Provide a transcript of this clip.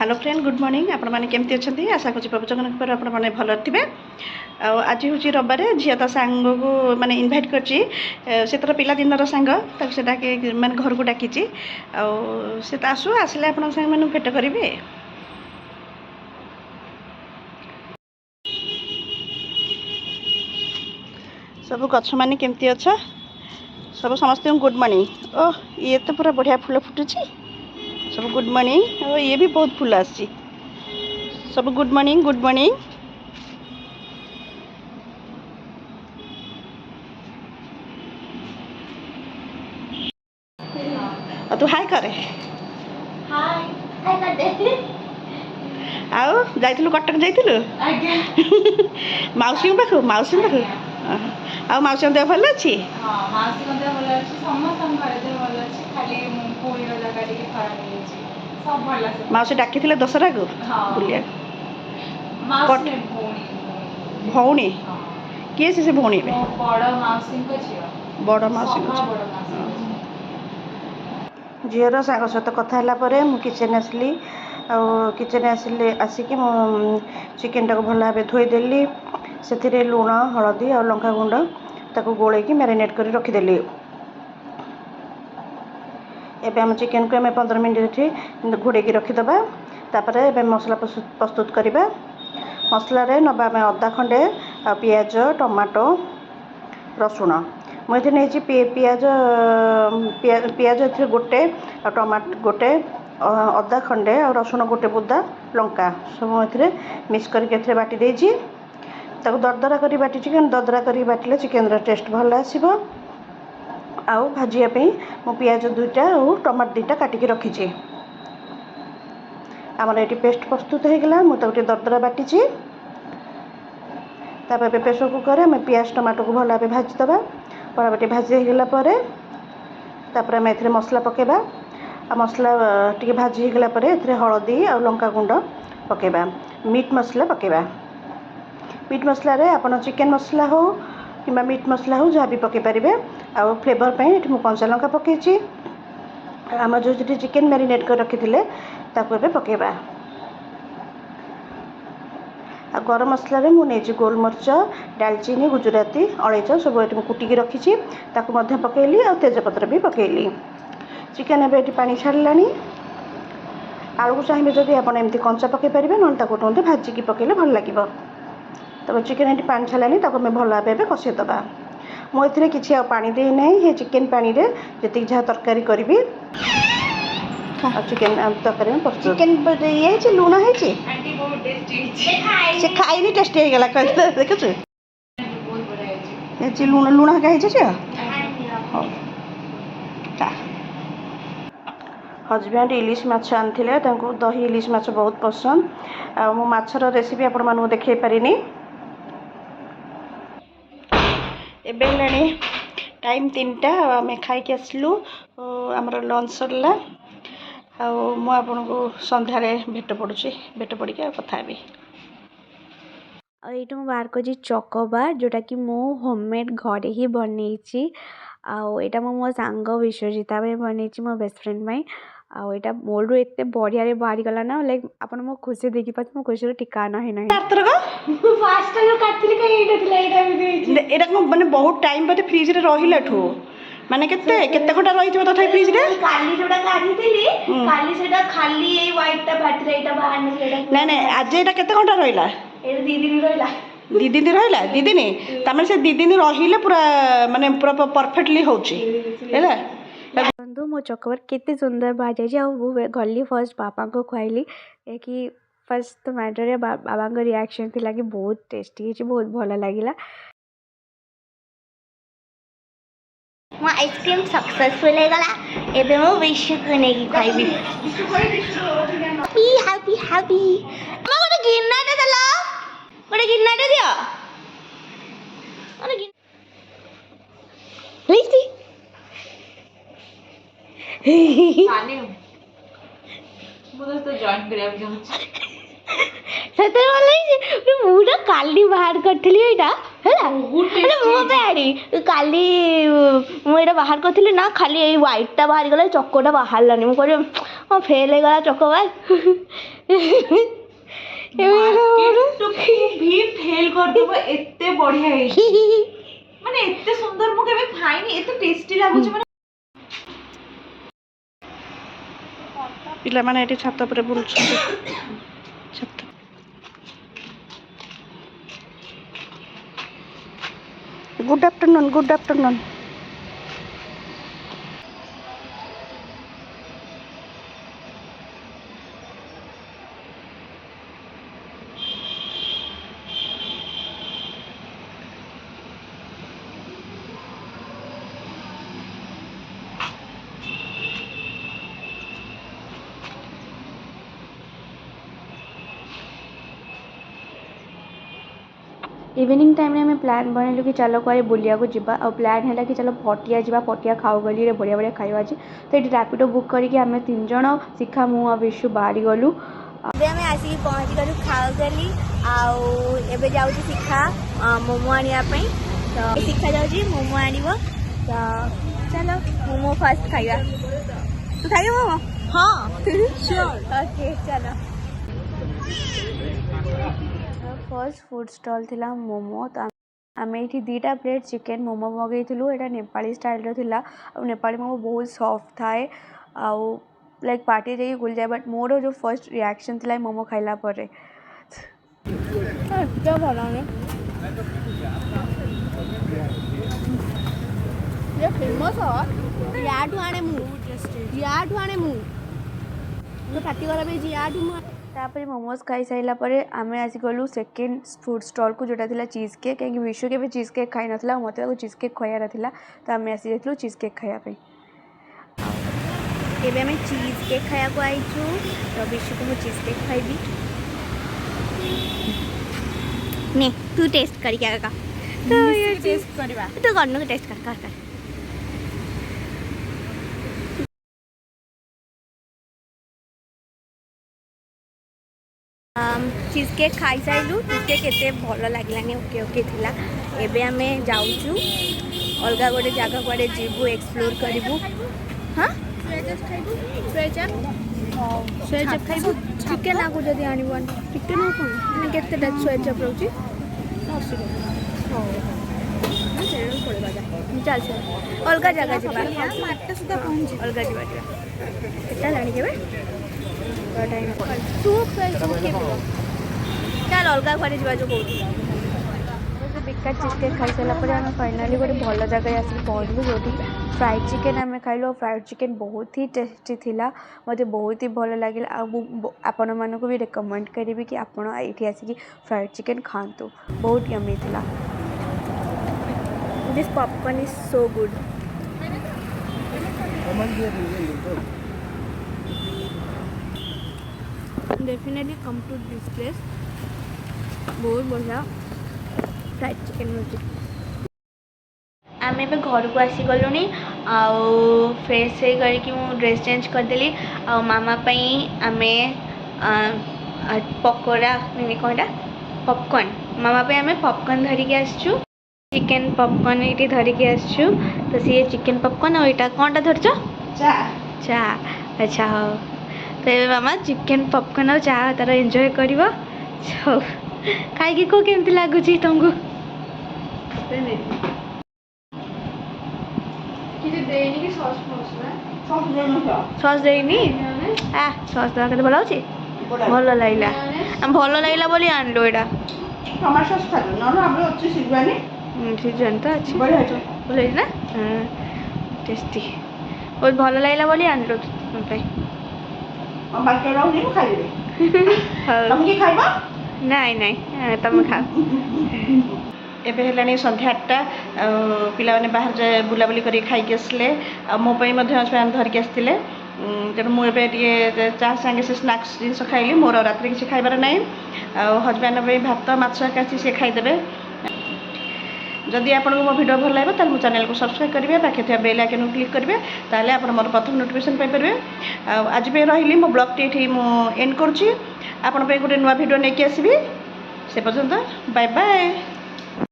Hello friend good morning आपण मैंने केमती अच्छा आशा करूँ प्रभु जगन्नाथ पर आपण मैंने भल थे। आज हूँ रविवार झील तो सांग को मैंने इनभाइट कर तर पिला दिन सांग से मैंने घर को डाकी से तो आसू आसिले आप मैंने भेट करेंगे। सब गछ मैंने केमती अच्छा सब समस्त गुड मॉर्निंग। ओह ये तो पूरा बढ़िया फूल फुटुची सब गुड मॉर्निंग। और ये भी बहुत फूल आसी सब गुड मॉर्निंग गुड मॉर्निंग। तू हाय करे हाय हाय कर दे। आउ जाइलु कटक जाइलु मौसी पाख मौसी पाख आ मौसी देह भल अच्छी। हां मासी देह भल अछि समस्त घर देह भल अछि खाली पुणी वाला गाड़ी के खराब हो अछि सब भल अछि। मौसी डाकी थिले दशहरा को बुलिया मौसी पुणी भौणी किए से भौणी बे बड़ मौसी को झियो बड़ मौसी को झीर सांग सहित कथा मु किचन आसली किचन आसिले आसिकी चिकेन टाक भल भाव धोईदेली से लुण हलदी और लंका गुंड ताको गोलैकी मैरिनेट कर रखीदेली। एबे हम चिकेन को 15 मिनट घोड़े रखीदबा तापर मसला प्रस्तुत करवा। मसला नबा अदा खंडे पियाज टमाटो रसुण मुझे नहीं पियाज पियाज गोटे टमाटो गोटे अदा खंडे और रसुण गोटे बुदा लंका सब मिक्स करके बाटी देजी ताको दरदरा कर बाटी दरदरा कर बाटिले चिकेन टेस्ट भल आसो। आउ भाजियापी मु पियाज दुईटा और टमाटो दुईटा काटिकी रखी आमर ये पेस्ट प्रस्तुत होगा मुझे दरदरा बाटी तापर प्रेसर कुकर में पियाज टमाटो को भल भाव भाजीदबा भल भाजी होगला तापर आम ए मसला पकेबा मसला टी भाजी होगला हलदी और लंका गुंड पकेबा मीट मसला पकेबा। मीट मसला रे आपण चिकेन मसला हो कि मीट मसला हो जहाँ भी पकई पारे आ फ्लेवर पे ये कंचा लंका पकई आम जो चिकेन मैरिनेट कर रखी थे पकेबा। आ गरम मसला रे मुझे गोलमरीच डालचीनी गुजराती अलैच सब ये कुटिकी रखी पकईली और तेजपत्र भी पकईली। चिकेन एवं पानी छाड़ा आलू को चाहिए जदि आप एमती कंचा पकई पारे ना भाजिकी पकईले भल लगे। तब चिकेन ये पानी छाड़ानी भल भाव कषेदबा मुझे किसी पानी दे ना ये चिकेन पानी रे जी जहाँ तरकारी करी चिकेन तरकारी में प्रस्तुत चिकेन ये लुण है से खाई टेस्टी होगा देखु ये लुण लुण हजबैंड इलिश माछ आनी दही इलिश माछ बहुत पसंद आ मो माछर रेसिपी आपण मानू देखे पारिनी। एबे टाइम 3टा आम खाई आसलु आमर लंच सरला आपको सन्धार भेट पड़ुची भेट पड़ी कथा हेबी। और ये बाहर कर चकोबार जोटा कि मु होममेड घरे ही बनई आटा मो सांग विश्वजिता बनई मो बेस्ट फ्रेंड में आटा मोरू एत बढ़िया बाहरी गला ना लाइक आप मो खुशी देखी पास मो खुशी ठिकाना ही ना माने बहुत टाइम बाद फ्रिज रे रहिलाठू माने केते घंटा रही तथा फ्रिज रे काली जोटा काढीथिली काली सेटा खाली ए व्हाइट टा बाटरे एटा बाहर न सेटा नहीं नहीं आज एटा केते घंटा रहिला ए 2 दिन रहिला 2 दिन रहिला 2 दिन तमें से 2 दिन रहिले पूरा माने पूरा परफेक्टली होची हैला। बंधु मो चकोबार केते सुंदर बाज जाए गली फर्स्ट बापा को खुआली कि फर्स्ट मैटर बाबा को रिएक्शन थी कि बहुत टेस्टी बहुत भल लगे। मो आइसक्रीम सक्सेसफुल है गला एबे मो विश्व को नहीं खाइबी हैप्पी हैप्पी मो गोटे गिन्नाटे देला गोटे गिन्नाटे दियो अरे लेती पानी मो तो जॉइन करिया सेते वाला पूरा काली बाहर करथली एटा हैला अरे मो बेडी काली मो एटा बाहर करथली ना खाली ए व्हाइट टा बाहर गला चकोटा बाहर लानी मो करे फेल हे गला चको भाई भी फेल कर देबो एते बढ़िया है माने एते सुंदर मु केबे खाइनी एते टेस्टी लागुछ माने पिला माने एटी छात पर बुलछ छात गुड आफ्टरनून इवनिंग टाइम में प्लान बनैलु कि चलो कुआरे बुलिया को जिबा और प्लान है कि चलो पटिया जिबा पटिया खाओ गली रे बढ़िया बढ़िया खाଇବା अछि तो ये रैपिडो बुक करके आम 3 जण शिखा मु और विशु बाहरी गलु ଏବେ ଆମେ ଆସିକି ପହଞ୍ଚି ଗଲୁ ଖାଉ ଗଲି ଆଉ ଏବେ ଯାଉଛି ଶିଖା ମୋମୋ ଆଣିବା ପାଇଁ ତ ଶିଖା ଯାଉଛି ମୋମୋ ଆଣିବ ତ ଚାଲ ମୋମୋ ଫାଷ୍ଟ ଖାଇବା ତୁ ଖାଇବୁ ମୋମୋ ହଁ ଓକେ ଚାଲ फर्स्ट फूड स्टॉल थिला मोमो तो आम ये 2टा प्लेट चिकेन मोमो मगेलु यहाँ नेपाली स्टाइल थिला और नेपाली मोमो बहुत सॉफ्ट थाए आउ लाइक पार्टी जाइए गुल जाए बट मोर जो फर्स्ट रिएक्शन थिला मोमो खाइला परे तो भला ये फेमस याठू आने मु तो पार्टी करा पे याठू मु तापर मोमोज खाई सारा पर आम आसी गलु सेकेंड फूड स्टॉल को जोटा थिला चीज केक कहीं विशु के चीज केक खाई ना मत चीज केक खाइबार था तो आम आसी जाइलु चीज केक खाइबा एबे हमें चीज केक खाया को आइछु तो विशु को चीज केक खाइबी ने तू टेस्ट कर क्या का तो ये टेस्ट करबा तो करनो टेस्ट कर चीज केक खाई सारू चीज केक केते भल लागलानी ओके ओके थिला एबे हमें जाउछु अलगा गोटे जगह कुआडे जीवु एक्सप्लोर करिवु हां सोयाचप खाइबु चिकेन आगु जदी आनिबन चिकेन हो कोन माने केते टा सोयाचप रहउची 80 चल अलगा जगह जीवा अलगा जीवा केटा जानी केबे चल अलगा कुआडे जीवा जो कहू बेकार चीज केक खाई सारा पर आम फाइनाली गोटे भल जगह आसिक पहुँचलु जो फ्राइड चिकेन आम खाइलु फ्राइड चिकेन बहुत ही टेस्टी थिला मते बहुत ही भल लगे आपण मानक भी रेकमेंड करी कि आपण ये आसिक फ्राइड चिकेन खातु बहुत यम्मी थिला this popcorn is so good definitely come to this place बहुत बढ़िया फ्राइड चिकेन मिलती आम ए घर को आसी गलुनी आउ फ्रेश हो करके ड्रेस चेंज करदेली आ मामा आम पकोड़ा नहीं कौन पॉपकॉर्न मामा पे आम पॉपकॉर्न धरिकी आसचु चिकेन पॉपकॉर्न ये धरिकी आसचु तो सी चिकेन पॉपकॉर्न और यहाँ कौन टा धरच चा चा अच्छा हाँ तो ये मामा चिकेन पॉपकॉर्न और चाह तार एंजॉय कर खाई को केमती लगुच तुमको सस देनी सस देवा के भल अच्छे भल लगला भल लगला बोली आनलो एटा टमाटो सॉस खालो न हमरो अच्छी सिजवानी सीजन तो अच्छी बढ़िया है बोले ना टेस्टी बहुत भल लगला बोली आनलो तुम पे और बाकी रहू नहीं खाइबे तुम की खाइबा नहीं नहीं तुम खाओ एबे हेलानी संध्या 8टा पिला माने बाहर जाए बुलाबुली करी खाई के आसले मो पई मध्ये हस्बैंड धर के आसतिले तेणु मुझे चाह संगे से स्नाक्स जिन खाइली मोर रात किसी खाइबार ना हजबैंड भात माछ आसी सी खाईदे जदि आपको मो वीडियो भल लगे तो चैनल को सब्सक्राइब करेंगे पाखे थे बेल आइकन क्लिक करेंगे ताले आप मोर प्रथम नोटिफिकेशन पाइपर आज पे रही मो ब्लॉग टी एंड करुँची आपण गोटे नुआ वीडियो नहीं आसबि से पर्यंत बाय बाय।